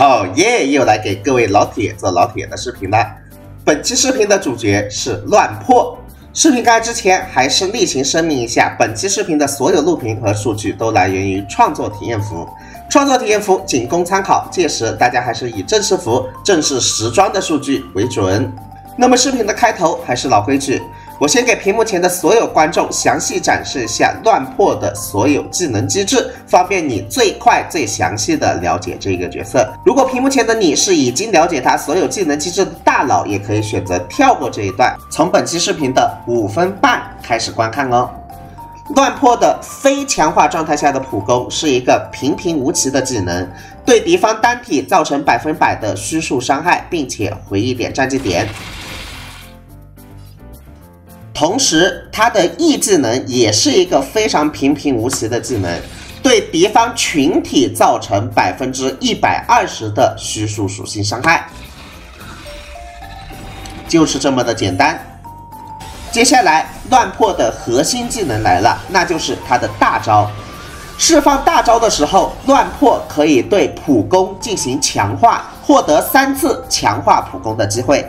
哦耶！又来给各位老铁做老铁的视频了。本期视频的主角是乱破。视频开始之前，还是例行声明一下，本期视频的所有录屏和数据都来源于创作体验服，创作体验服仅供参考，届时大家还是以正式服、正式时装的数据为准。那么视频的开头还是老规矩。我先给屏幕前的所有观众详细展示一下乱破的所有技能机制，方便你最快最详细的了解这个角色。如果屏幕前的你是已经了解他所有技能机制的大佬，也可以选择跳过这一段，从本期视频的5分半开始观看哦。乱破的非强化状态下的普攻是一个平平无奇的技能，对敌方单体造成100%的虚数伤害，并且回1点战绩点。同时，它的 E 技能也是一个非常平平无奇的技能，对敌方群体造成120%的虚数属性伤害，就是这么的简单。接下来，乱破的核心技能来了，那就是它的大招。释放大招的时候，乱破可以对普攻进行强化，获得3次强化普攻的机会。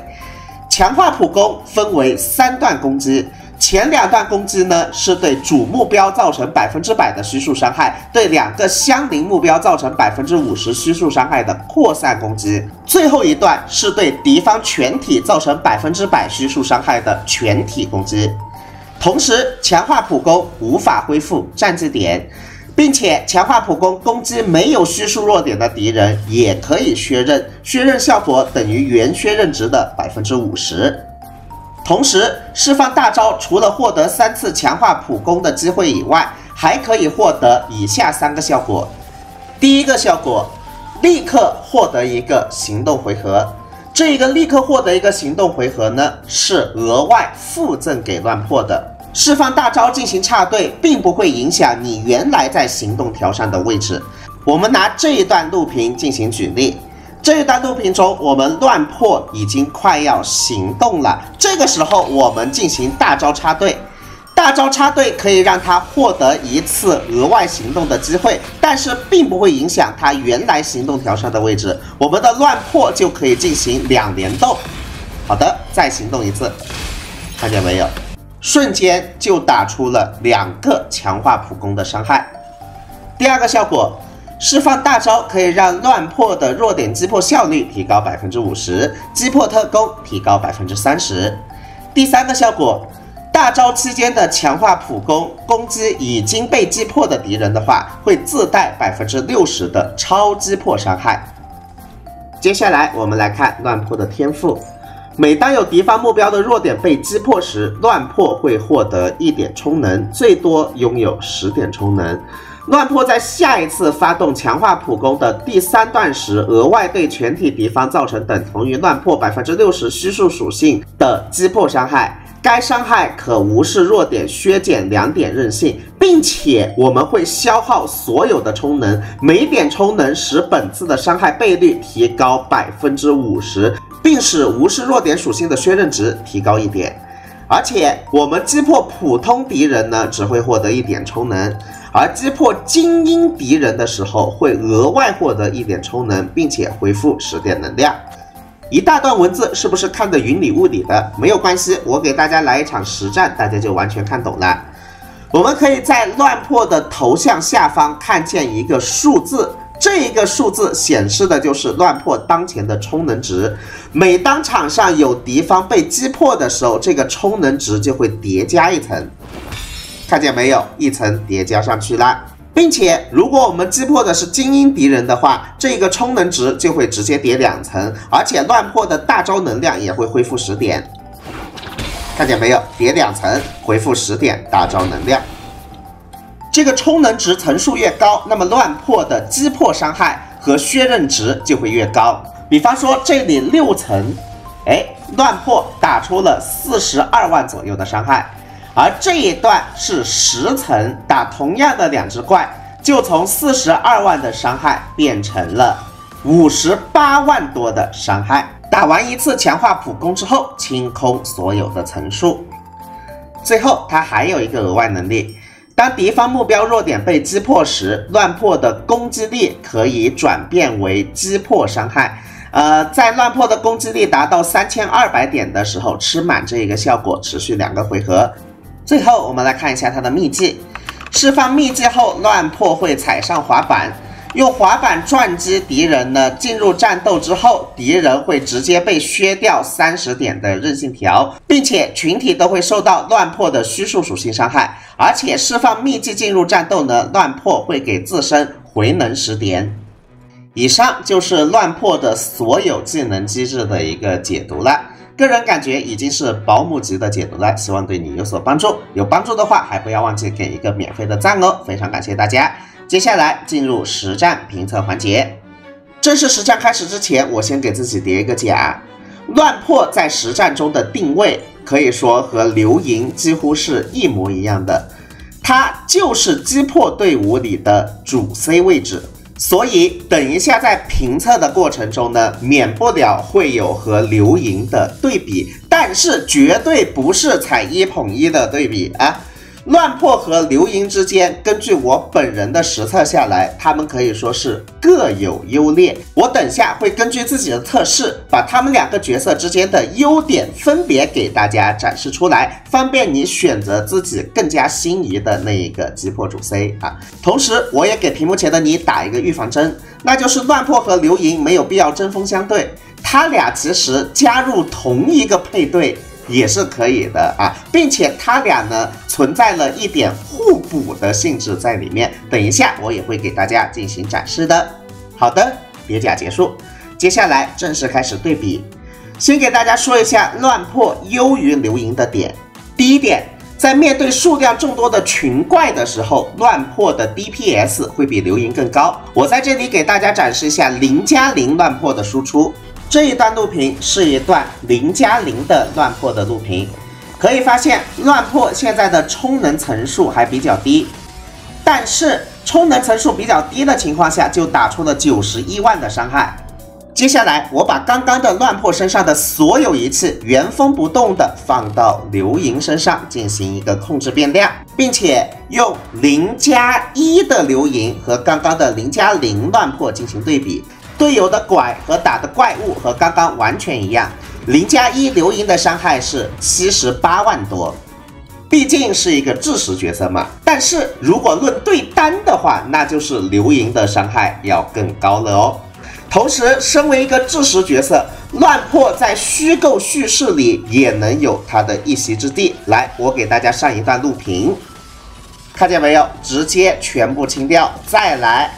强化普攻分为3段攻击，前2段攻击呢是对主目标造成100%的虚数伤害，对2个相邻目标造成50%虚数伤害的扩散攻击，最后一段是对敌方全体造成100%虚数伤害的全体攻击。同时，强化普攻无法恢复战绩点，并且强化普攻攻击没有虚数弱点的敌人也可以削刃，削刃效果等于原削刃值的50%。同时，释放大招除了获得3次强化普攻的机会以外，还可以获得以下3个效果。第一个效果，立刻获得一个行动回合。这个立刻获得一个行动回合呢，是额外附赠给乱破的。释放大招进行插队，并不会影响你原来在行动条上的位置。我们拿这一段录屏进行举例，这一段录屏中，我们乱破已经快要行动了，这个时候我们进行大招插队。大招插队可以让他获得1次额外行动的机会，但是并不会影响他原来行动条上的位置。我们的乱破就可以进行2连动。好的，再行动1次，看见没有？瞬间就打出了2个强化普攻的伤害。第二个效果，释放大招可以让乱破的弱点击破效率提高50%，击破特攻提高30%。第3个效果，大招期间的强化普攻攻击已经被击破的敌人的话，会自带60%的超击破伤害。接下来我们来看乱破的天赋。每当有敌方目标的弱点被击破时，乱破会获得1点充能，最多拥有10点充能。乱破在下一次发动强化普攻的第3段时，额外对全体敌方造成等同于乱破60%虚数属性的击破伤害。该伤害可无视弱点削减2点韧性，并且我们会消耗所有的充能，每点充能使本次的伤害倍率提高50%，并使无视弱点属性的削刃值提高1点。而且我们击破普通敌人呢，只会获得1点充能，而击破精英敌人的时候会额外获得1点充能，并且恢复10点能量。一大段文字是不是看得云里雾里的？没有关系，我给大家来一场实战，大家就完全看懂了。我们可以在乱破的头像下方看见一个数字，这一个数字显示的就是乱破当前的充能值。每当场上有敌方被击破的时候，这个充能值就会叠加1层，看见没有？1层叠加上去了。并且，如果我们击破的是精英敌人的话，这个充能值就会直接叠2层，而且乱破的大招能量也会恢复10点。看见没有？叠2层，恢复10点大招能量。这个充能值层数越高，那么乱破的击破伤害和削刃值就会越高。比方说这里6层，乱破打出了42万左右的伤害。而这一段是10层，打同样的2只怪，就从42万的伤害变成了58万多的伤害。打完1次强化普攻之后，清空所有的层数。最后，它还有一个额外能力，当敌方目标弱点被击破时，乱破的攻击力可以转变为击破伤害。在乱破的攻击力达到3200点的时候，吃满这一个效果，持续2个回合。最后我们来看一下它的秘技，释放秘技后，乱破会踩上滑板。用滑板撞击敌人呢，进入战斗之后，敌人会直接被削掉30点的韧性条，并且群体都会受到乱破的虚数属性伤害，而且释放秘技进入战斗呢，乱破会给自身回能10点。以上就是乱破的所有技能机制的一个解读了，个人感觉已经是保姆级的解读了，希望对你有所帮助。有帮助的话，还不要忘记给一个免费的赞哦，非常感谢大家。接下来进入实战评测环节。正式实战开始之前，我先给自己叠一个甲。乱破在实战中的定位可以说和流萤几乎是一模一样的，它就是击破队伍里的主 C 位置，所以等一下在评测的过程中呢，免不了会有和流萤的对比，但是绝对不是踩一捧一的对比啊。乱破和流萤之间，根据我本人的实测下来，他们可以说是各有优劣。我等下会根据自己的测试，把他们2个角色之间的优点分别给大家展示出来，方便你选择自己更加心仪的那一个击破主 C 啊。同时，我也给屏幕前的你打一个预防针，那就是乱破和流萤没有必要针锋相对，他俩其实加入同一个配对也是可以的啊，并且它俩呢存在了一点互补的性质在里面，等一下我也会给大家进行展示的。好的，叠甲结束，接下来正式开始对比。先给大家说一下乱破优于流萤的点。第一点，在面对数量众多的群怪的时候，乱破的 DPS 会比流萤更高。我在这里给大家展示一下0+0乱破的输出。这一段录屏是一段0+0的乱破的录屏，可以发现乱破现在的充能层数还比较低，但是充能层数比较低的情况下就打出了91万的伤害。接下来我把刚刚的乱破身上的所有仪器原封不动的放到流萤身上进行一个控制变量，并且用0+1的流萤和刚刚的0+0乱破进行对比。队友的拐和打的怪物和刚刚完全一样，0+1流萤的伤害是78万多，毕竟是一个制时角色嘛。但是如果论对单的话，那就是流萤的伤害要更高了哦。同时，身为一个制时角色，乱破在虚构叙事里也能有它的一席之地。来，我给大家上一段录屏，看见没有？直接全部清掉，再来。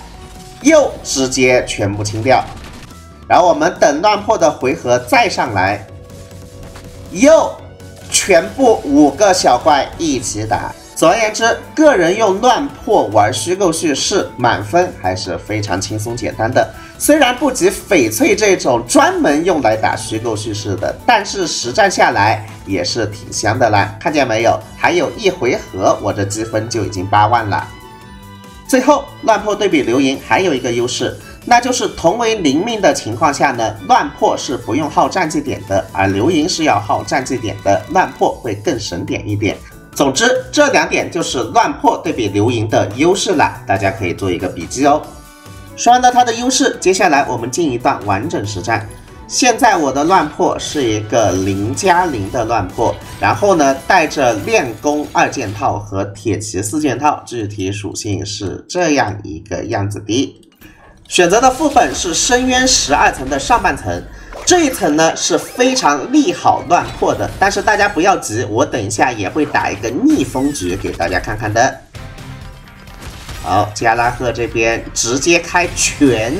又直接全部清掉，然后我们等乱破的回合再上来，又全部5个小怪一起打。总而言之，个人用乱破玩虚构叙事，满分还是非常轻松简单的。虽然不及翡翠这种专门用来打虚构叙事的，但是实战下来也是挺香的啦。看见没有？还有1回合，我这积分就已经8万了。最后，乱破对比流萤还有一个优势，那就是同为0命的情况下呢，乱破是不用耗战绩点的，而流萤是要耗战绩点的，乱破会更省点一点。总之，这2点就是乱破对比流萤的优势了，大家可以做一个笔记哦。说完了它的优势，接下来我们进一段完整实战。现在我的乱破是一个0+0的乱破，然后呢带着练功2件套和铁骑4件套，具体属性是这样一个样子的。选择的副本是深渊12层的上半层，这一层呢是非常利好乱破的，但是大家不要急，我等一下也会打一个逆风局给大家看看的。好，加拉赫这边直接开拳。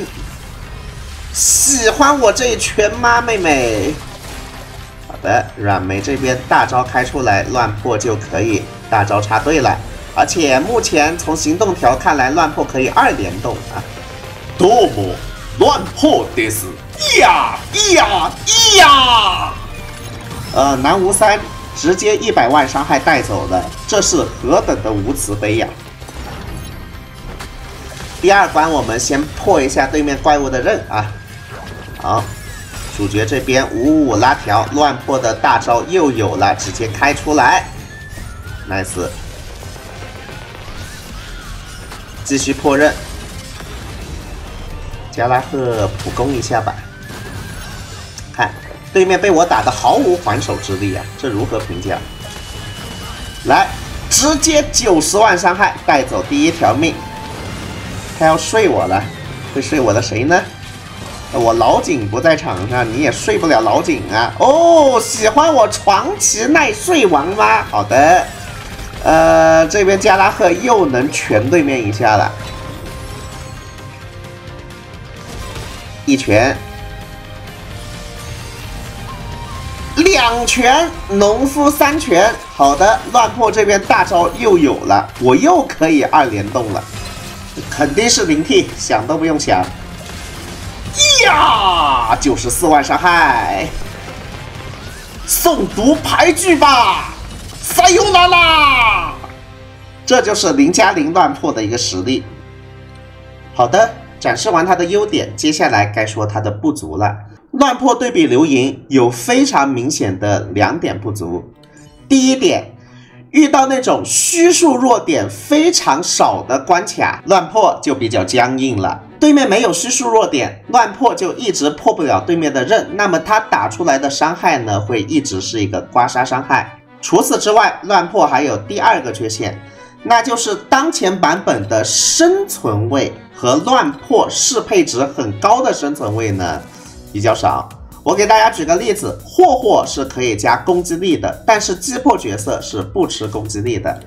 喜欢我这一拳吗，妹妹？好的，软梅这边大招开出来，乱破就可以大招插队了。而且目前从行动条看来，乱破可以2连动啊。どうも、乱破です。呀呀呀！南无3直接100万伤害带走了，这是何等的无慈悲呀！第2关我们先破一下对面怪物的刃啊。好，主角这边555拉条，乱破的大招又有了，直接开出来 ，nice。继续破刃。加拉赫普攻一下吧。看对面被我打得毫无还手之力啊，这如何评价？来，直接90万伤害带走第一条命。他要睡我了，会睡我的谁呢？我老井不在场上，你也睡不了老井啊！哦，喜欢我传奇耐睡王吗？好的，这边加拉赫又能拳对面一下了，一拳，2拳，农夫3拳。好的，乱破这边大招又有了，我又可以2连动了，肯定是灵替，想都不用想。呀，94万伤害，送毒牌具吧，塞尤娜拉！这就是0+0乱破的一个实力。好的，展示完它的优点，接下来该说它的不足了。乱破对比流萤有非常明显的2点不足。第一点，遇到那种虚数弱点非常少的关卡，乱破就比较僵硬了。对面没有虚数弱点，乱破就一直破不了对面的刃，那么它打出来的伤害呢，会一直是一个刮痧伤害。除此之外，乱破还有第2个缺陷，那就是当前版本的生存位和乱破适配值很高的生存位呢比较少。我给大家举个例子，霍霍是可以加攻击力的，但是击破角色是不吃攻击力的。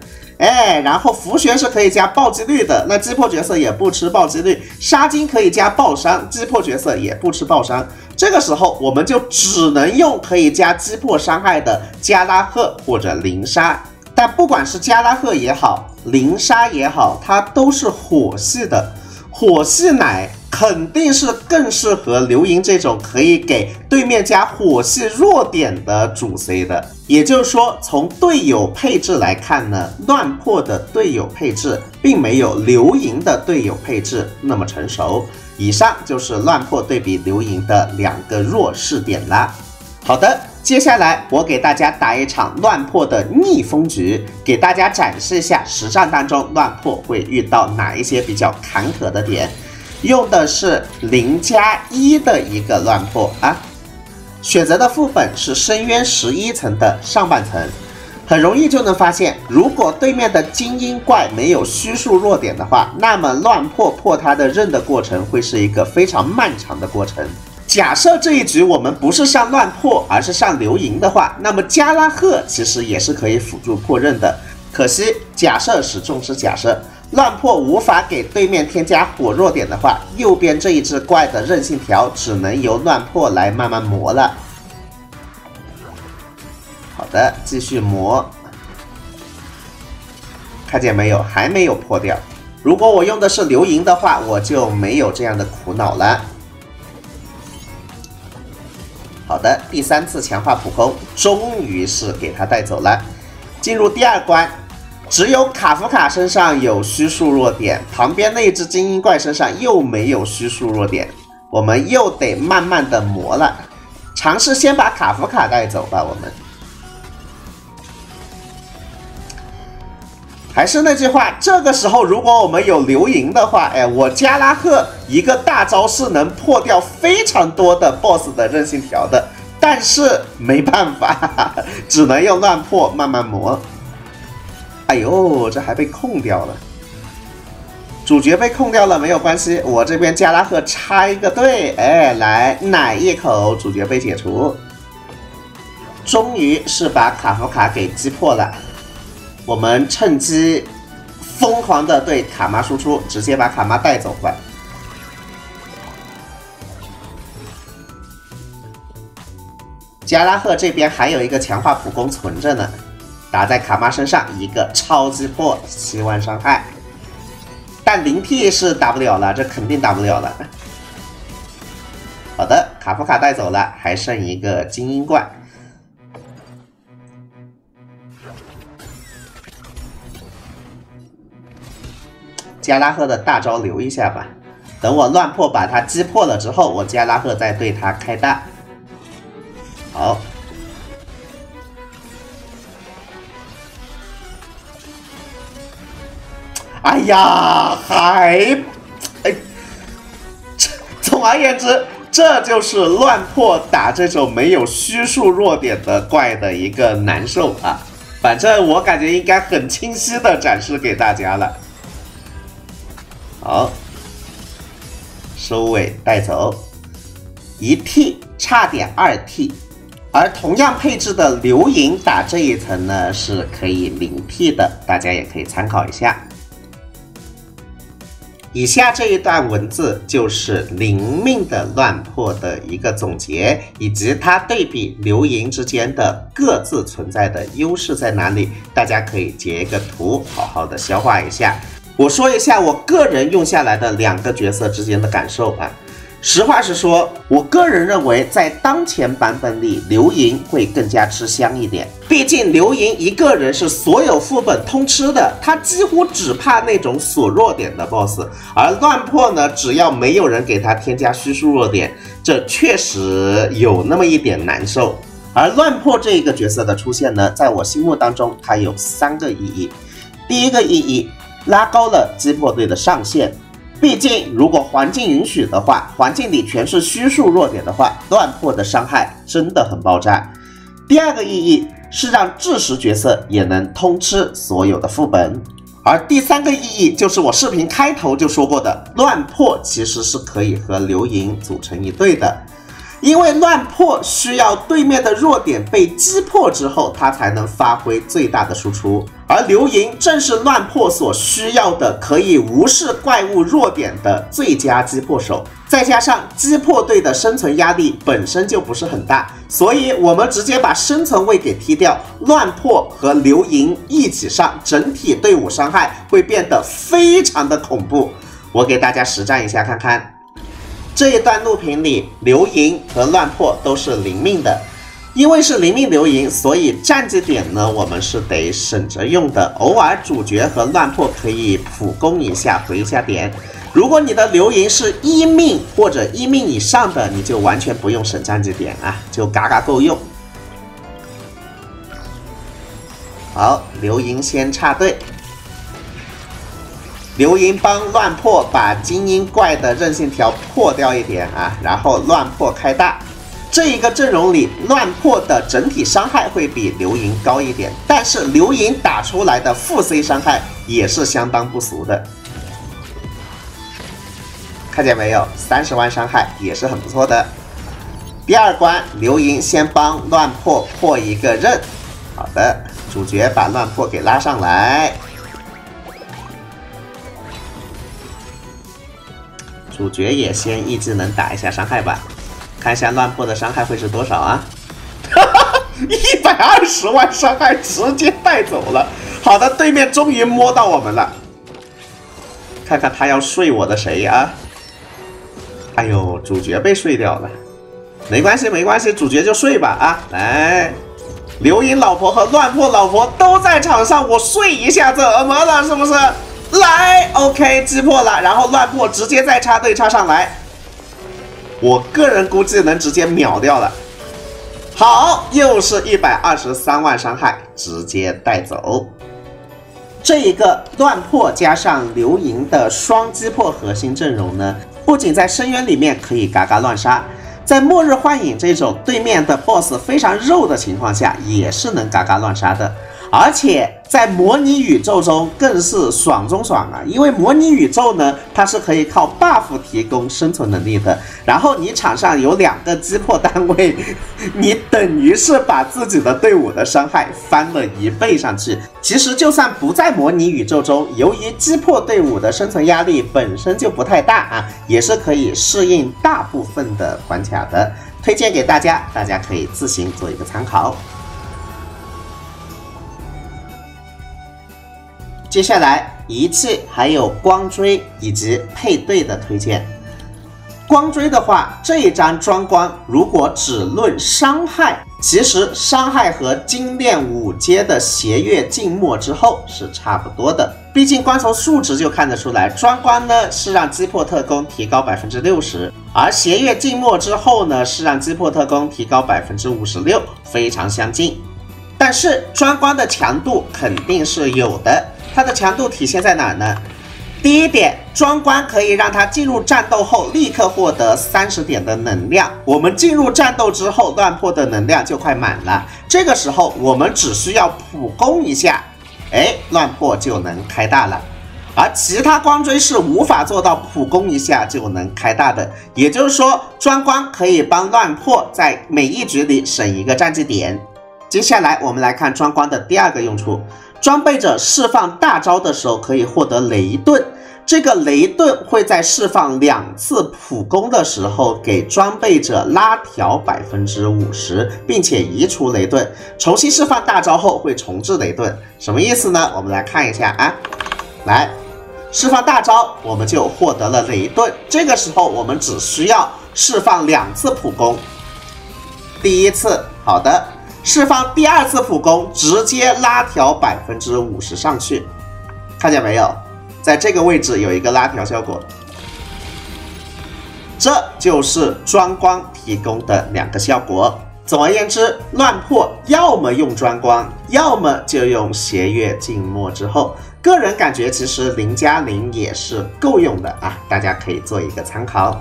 然后符玄是可以加暴击率的，那击破角色也不吃暴击率。杀金可以加爆伤，击破角色也不吃爆伤。这个时候我们就只能用可以加击破伤害的加拉赫或者灵莎。但不管是加拉赫也好，灵莎也好，它都是火系的，火系奶肯定是更适合流萤这种可以给对面加火系弱点的主 C 的。也就是说，从队友配置来看呢，乱破的队友配置并没有流萤的队友配置那么成熟。以上就是乱破对比流萤的2个弱势点啦。好的，接下来我给大家打一场乱破的逆风局，给大家展示一下实战当中乱破会遇到哪一些比较坎坷的点。用的是0+1的一个乱破啊，选择的副本是深渊11层的上半层，很容易就能发现，如果对面的精英怪没有虚数弱点的话，那么乱破破它的刃的过程会是一个非常漫长的过程。假设这一局我们不是上乱破，而是上流萤的话，那么加拉赫其实也是可以辅助破刃的。可惜假设始终是假设，乱破无法给对面添加火弱点的话，右边这一只怪的韧性条只能由乱破来慢慢磨了。好的，继续磨，看见没有？还没有破掉。如果我用的是流萤的话，我就没有这样的苦恼了。好的，第3次强化普攻，终于是给他带走了。进入第2关。只有卡夫卡身上有虚数弱点，旁边那只精英怪身上又没有虚数弱点，我们又得慢慢的磨了。尝试先把卡夫卡带走吧，我们。还是那句话，这个时候如果我们有流萤的话，我加拉赫一个大招是能破掉非常多的 BOSS 的韧性条的，但是没办法，只能用乱破慢慢磨。哎呦，这还被控掉了！主角被控掉了没有关系，我这边加拉赫插一个队，来奶一口，主角被解除。终于是把卡夫卡给击破了，我们趁机疯狂的对卡妈输出，直接把卡妈带走吧。加拉赫这边还有一个强化普攻存着呢。打在卡妈身上一个超级破7万伤害，但灵替是打不了了，这肯定打不了了。好的，卡夫卡带走了，还剩一个精英怪。加拉赫的大招留一下吧，等我乱破把他击破了之后，我加拉赫再对他开大。好。哎呀，总而言之，这就是乱破打这种没有虚数弱点的怪的一个难受啊。反正我感觉应该很清晰的展示给大家了。好，收尾带走1T， 差点2T。而同样配置的流萤打这一层呢，是可以0T 的，大家也可以参考一下。以下这一段文字就是0命的乱破的一个总结，以及它对比流萤之间的各自存在的优势在哪里，大家可以截一个图，好好的消化一下。我说一下我个人用下来的2个角色之间的感受啊。实话实说，我个人认为在当前版本里，流萤会更加吃香一点。毕竟流萤一个人是所有副本通吃的，他几乎只怕那种锁弱点的 BOSS， 而乱破呢，只要没有人给他添加虚数弱点，这确实有那么一点难受。而乱破这一个角色的出现呢，在我心目当中，它有3个意义。第一个意义，拉高了击破队的上限。毕竟，如果环境允许的话，环境里全是虚数弱点的话，乱破的伤害真的很爆炸。第2个意义是让智识角色也能通吃所有的副本。而第3个意义就是我视频开头就说过的，乱破其实是可以和流萤组成一队的。因为乱破需要对面的弱点被击破之后，它才能发挥最大的输出，而流萤正是乱破所需要的可以无视怪物弱点的最佳击破手。再加上击破队的生存压力本身就不是很大，所以我们直接把生存位给踢掉，乱破和流萤一起上，整体队伍伤害会变得非常的恐怖。我给大家实战一下看看。这一段录屏里，流萤和乱破都是0命的，因为是0命流萤，所以战绩点呢我们是得省着用的。偶尔主角和乱破可以普攻一下，回一下点。如果你的流萤是1命或者1命以上的，你就完全不用省战绩点啊，就嘎嘎够用。好，流萤先插队。流萤帮乱破把精英怪的韧性条破掉一点啊，然后乱破开大。这一个阵容里，乱破的整体伤害会比流萤高一点，但是流萤打出来的负 C 伤害也是相当不俗的。看见没有，30万伤害也是很不错的。第2关，流萤先帮乱破破一个刃。好的，主角把乱破给拉上来。主角也先一技能打一下伤害吧，看一下乱破的伤害会是多少啊？120万伤害直接带走了。好的，对面终于摸到我们了，看看他要睡我的谁啊？哎呦，主角被睡掉了，没关系没关系，主角就睡吧啊！来，流萤老婆和乱破老婆都在场上，我睡一下怎么了？是不是？来 ，OK， 击破了，然后乱破直接再插队插上来，我个人估计能直接秒掉了。好，又是123万伤害，直接带走。这一个乱破加上流萤的双击破核心阵容呢，不仅在深渊里面可以嘎嘎乱杀，在末日幻影这种对面的 BOSS 非常肉的情况下，也是能嘎嘎乱杀的。而且在模拟宇宙中更是爽中爽啊！因为模拟宇宙呢，它是可以靠 buff 提供生存能力的。然后你场上有2个击破单位，你等于是把自己的队伍的伤害翻了1倍上去。其实就算不在模拟宇宙中，由于击破队伍的生存压力本身就不太大啊，也是可以适应大部分的关卡的。推荐给大家，大家可以自行做一个参考。接下来仪器还有光锥以及配对的推荐。光锥的话，这一张装光如果只论伤害，其实伤害和精炼5阶的邪月静默之后是差不多的。毕竟光从数值就看得出来，装光呢是让击破特攻提高 60%， 而邪月静默之后呢是让击破特攻提高 56%， 非常相近。但是装光的强度肯定是有的，它的强度体现在哪儿呢？第一点，装官可以让它进入战斗后立刻获得30点的能量。我们进入战斗之后，乱破的能量就快满了。这个时候，我们只需要普攻一下，乱破就能开大了。而其他光锥是无法做到普攻一下就能开大的。也就是说，装官可以帮乱破在每一局里省一个战绩点。接下来，我们来看装官的第二个用处。装备者释放大招的时候可以获得雷盾，这个雷盾会在释放2次普攻的时候给装备者拉调50%，并且移除雷盾。重新释放大招后会重置雷盾，什么意思呢？我们来看一下啊，来释放大招，我们就获得了雷盾。这个时候我们只需要释放2次普攻，第一次好的。释放第2次普攻，直接拉调50%上去，看见没有？在这个位置有一个拉调效果，这就是装光提供的2个效果。总而言之，乱破要么用装光，要么就用邪月静默之后。个人感觉其实0+0也是够用的啊，大家可以做一个参考。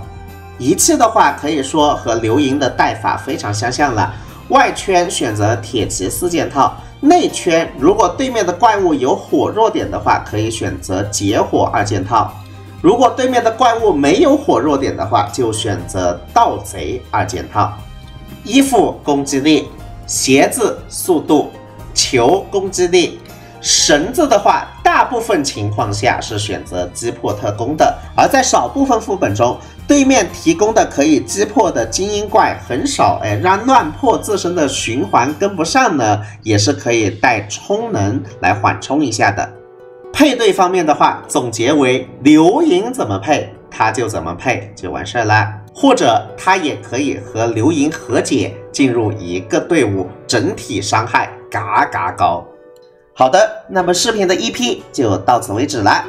仪器的话，可以说和流萤的带法非常相像了。外圈选择铁骑4件套，内圈如果对面的怪物有火弱点的话，可以选择劫火2件套；如果对面的怪物没有火弱点的话，就选择盗贼2件套。衣服攻击力，鞋子速度，球攻击力。绳子的话，大部分情况下是选择击破特攻的，而在少部分副本中，对面提供的可以击破的精英怪很少，让乱破自身的循环跟不上呢，也是可以带充能来缓冲一下的。配对方面的话，总结为流萤怎么配，它就怎么配就完事了，或者它也可以和流萤和解，进入一个队伍，整体伤害嘎嘎高。好的，那么视频的1P 就到此为止了，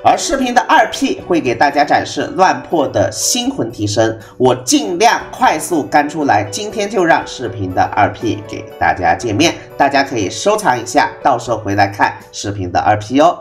而视频的2P 会给大家展示乱破的星魂提升，我尽量快速干出来，今天就让视频的2P 给大家见面，大家可以收藏一下，到时候回来看视频的2P哦。